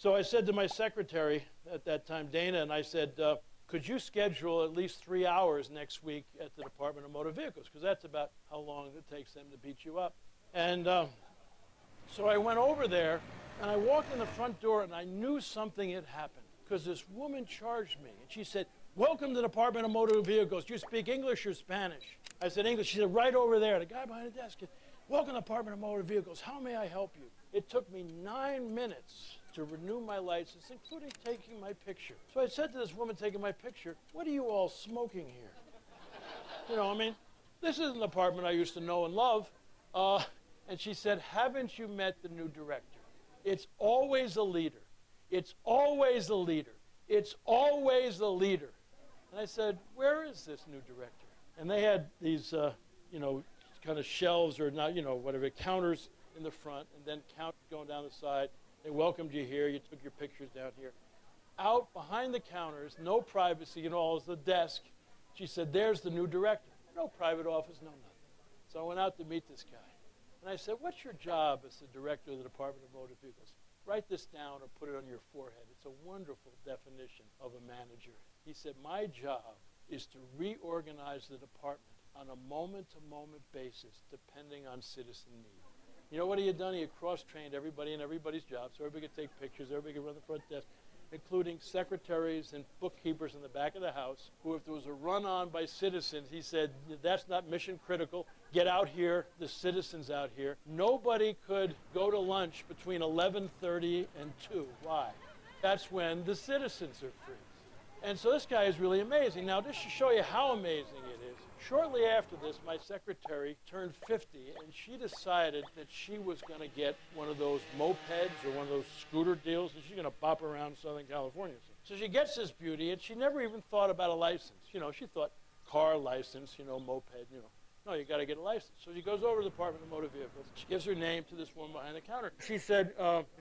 So I said to my secretary at that time, Dana, and I said, could you schedule at least 3 hours next week at the Department of Motor Vehicles? Because that's about how long it takes them to beat you up. And so I went over there, and I walked in the front door, and I knew something had happened. Because this woman charged me, and she said, welcome to the Department of Motor Vehicles. Do you speak English or Spanish? I said English. She said, right over there. The guy behind the desk, welcome to the Department of Motor Vehicles. How may I help you? It took me 9 minutes to renew my license, including taking my picture. So I said to this woman taking my picture, what are you all smoking here? You know, I mean, this isn't the apartment I used to know and love. And she said, haven't you met the new director? It's always a leader. It's always a leader. It's always a leader. And I said, where is this new director? And they had these, you know, kind of shelves or not, you know, whatever, counters in the front, and then counters going down the side. They welcomed you here. You took your pictures down here. Out behind the counters, no privacy, you know, was the desk. She said, there's the new director. No private office, no nothing. So I went out to meet this guy. And I said, what's your job as the director of the Department of Motor Vehicles? Write this down or put it on your forehead. It's a wonderful definition of a manager. He said, my job is to reorganize the department on a moment-to-moment basis, depending on citizen need. You know what he had done? He had cross-trained everybody in everybody's job, so everybody could take pictures, everybody could run the front desk, including secretaries and bookkeepers in the back of the house, who, if there was a run-on by citizens, he said, that's not mission critical. Get out here, the citizens out here. Nobody could go to lunch between 11:30 and 2. Why? That's when the citizens are free. And so this guy is really amazing. Now, just to show you how amazing it is, shortly after this, my secretary turned 50, and she decided that she was going to get one of those mopeds or one of those scooter deals, and she's going to bop around Southern California. So she gets this beauty, and she never even thought about a license. You know, she thought car license, you know, moped, you know. No, you got to get a license. So she goes over to the Department of Motor Vehicles. She gives her name to this woman behind the counter. She said,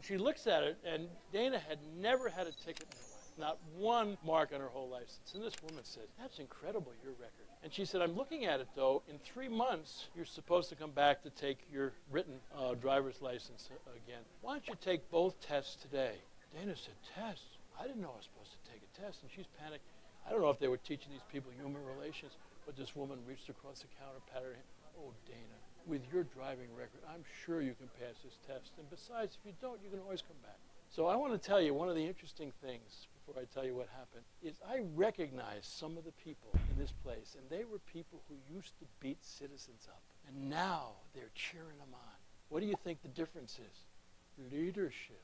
she looks at it, and Dana had never had a ticket in her life. Not one mark on her whole license. And this woman said, that's incredible, your record. And she said, I'm looking at it, though. In 3 months, you're supposed to come back to take your written driver's license again. Why don't you take both tests today? Dana said, tests? I didn't know I was supposed to take a test. And she's panicked. I don't know if they were teaching these people human relations, but this woman reached across the counter, patted her hand. Oh, Dana, with your driving record, I'm sure you can pass this test. And besides, if you don't, you can always come back. So I want to tell you, one of the interesting things, before I tell you what happened, is I recognized some of the people in this place, and they were people who used to beat citizens up. And now they're cheering them on. What do you think the difference is? Leadership.